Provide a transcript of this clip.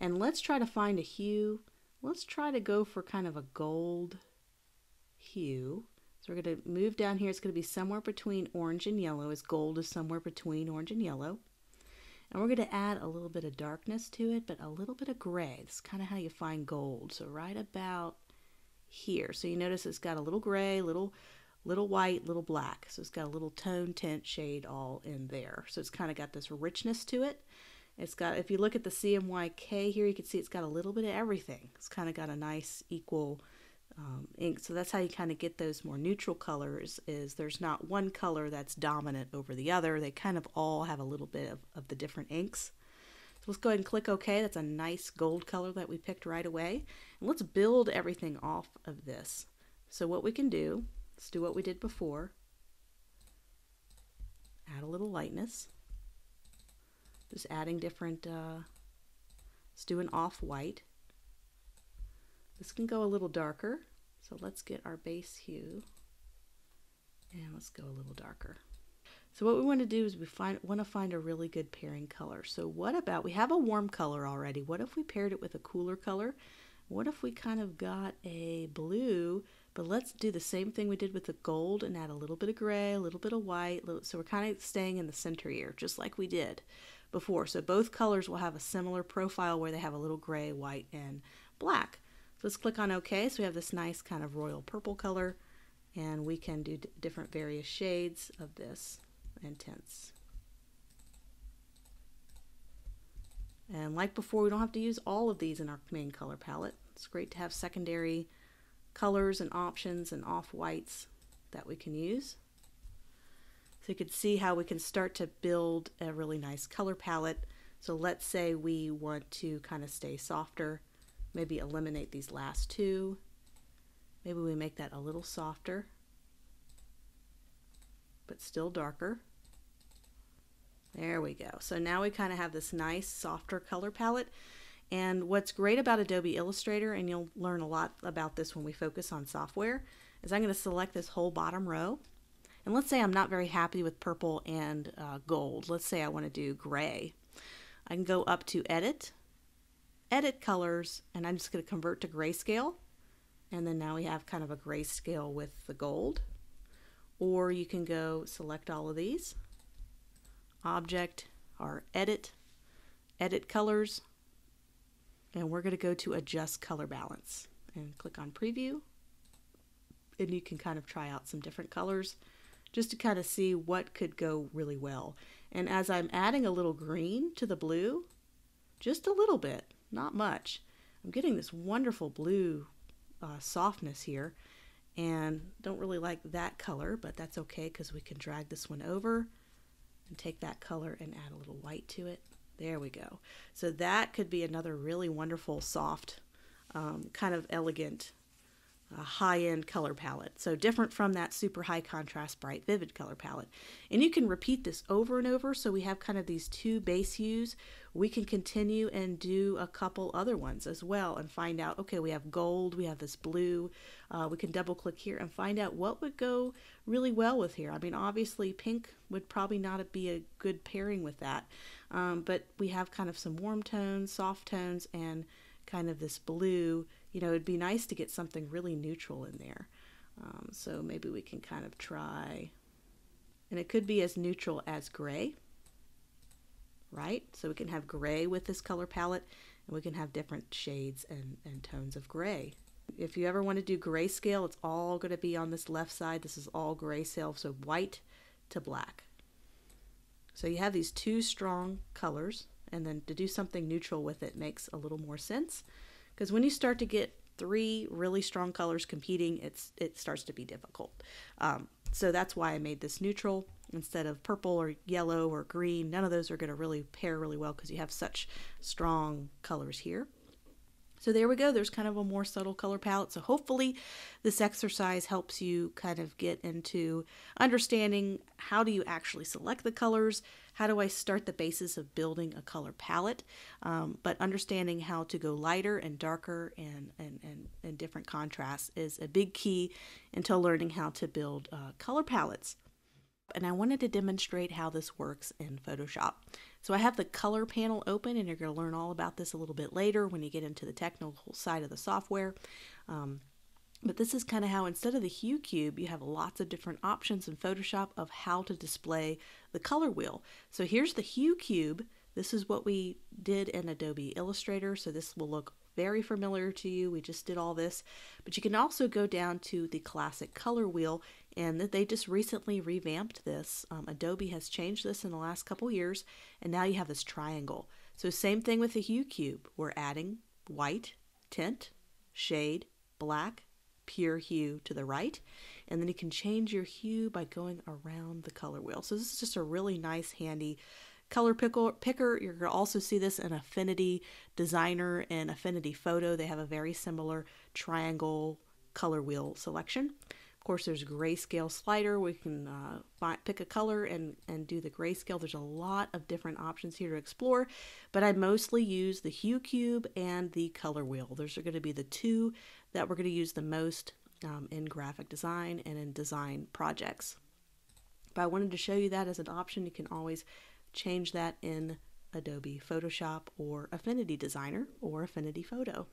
And let's try to find a hue. Let's try to go for kind of a gold hue. So we're going to move down here. It's going to be somewhere between orange and yellow, as gold is somewhere between orange and yellow. And we're going to add a little bit of darkness to it, but a little bit of gray. That's kind of how you find gold. So right about here. So you notice it's got a little gray, little white, little black. So it's got a little tone, tint, shade all in there. So it's kind of got this richness to it. It's got, if you look at the CMYK here, you can see it's got a little bit of everything. It's kind of got a nice equal ink. So that's how you kind of get those more neutral colors, is there's not one color that's dominant over the other. They kind of all have a little bit of the different inks. So let's go ahead and click OK. That's a nice gold color that we picked right away. And let's build everything off of this. So what we can do, let's do what we did before. Add a little lightness. Just adding different, let's do an off-white. This can go a little darker, so let's get our base hue, and let's go a little darker. So what we want to do is we want to find a really good pairing color. So what about, we have a warm color already. What if we paired it with a cooler color? What if we kind of got a blue, but let's do the same thing we did with the gold and add a little bit of gray, a little bit of white, so we're kind of staying in the center here, just like we did before. So both colors will have a similar profile where they have a little gray, white, and black. So let's click on OK. So we have this nice kind of royal purple color, and we can do different various shades of this and tints. And like before, we don't have to use all of these in our main color palette. It's great to have secondary colors and options and off-whites that we can use. So you can see how we can start to build a really nice color palette. So let's say we want to kind of stay softer, maybe eliminate these last two. Maybe we make that a little softer, but still darker. There we go. So now we kind of have this nice softer color palette. And what's great about Adobe Illustrator, and you'll learn a lot about this when we focus on software, is I'm going to select this whole bottom row. And let's say I'm not very happy with purple and gold. Let's say I want to do gray. I can go up to Edit, Edit Colors, and I'm just going to convert to grayscale. And then now we have kind of a grayscale with the gold. Or you can go select all of these, Object, or Edit, Edit Colors, and we're going to go to Adjust Color Balance and click on Preview. And you can kind of try out some different colors just to kind of see what could go really well. And as I'm adding a little green to the blue, just a little bit, not much, I'm getting this wonderful blue softness here, and don't really like that color, but that's okay because we can drag this one over and take that color and add a little white to it. There we go. So that could be another really wonderful, soft, kind of elegant, high-end color palette. So different from that super high contrast, bright, vivid color palette. And you can repeat this over and over. So we have kind of these two base hues. We can continue and do a couple other ones as well and find out, okay, we have gold, we have this blue. We can double click here and find out what would go really well with here. I mean, obviously pink would probably not be a good pairing with that. But we have kind of some warm tones, soft tones, and kind of this blue. You know, it'd be nice to get something really neutral in there. So maybe we can kind of try, and it could be as neutral as gray, right? So we can have gray with this color palette, and we can have different shades and tones of gray. If you ever want to do grayscale, it's all going to be on this left side. This is all grayscale, so white to black. So you have these two strong colors, and then to do something neutral with it makes a little more sense. Because when you start to get three really strong colors competing, it starts to be difficult. So that's why I made this neutral instead of purple or yellow or green. None of those are going to really pair really well because you have such strong colors here. So there we go. There's kind of a more subtle color palette. So hopefully this exercise helps you kind of get into understanding how do you actually select the colors, how do I start the basis of building a color palette, but understanding how to go lighter and darker and different contrasts is a big key into learning how to build color palettes. And I wanted to demonstrate how this works in Photoshop. So I have the color panel open, and you're going to learn all about this a little bit later when you get into the technical side of the software. But this is kind of how, instead of the hue cube, you have lots of different options in Photoshop of how to display the color wheel. So here's the hue cube. This is what we did in Adobe Illustrator, so this will look very familiar to you. We just did all this. But you can also go down to the classic color wheel, and they just recently revamped this. Adobe has changed this in the last couple years, and now you have this triangle. So same thing with the hue cube. We're adding white, tint, shade, black, pure hue to the right, and then you can change your hue by going around the color wheel. So this is just a really nice, handy color picker. You're going to also see this in Affinity Designer and Affinity Photo. They have a very similar triangle color wheel selection. Of course, there's grayscale slider. We can pick a color and do the grayscale. There's a lot of different options here to explore, but I mostly use the hue cube and the color wheel. Those are going to be the two that we're going to use the most in graphic design and in design projects. But I wanted to show you that as an option. You can always change that in Adobe Photoshop or Affinity Designer or Affinity Photo.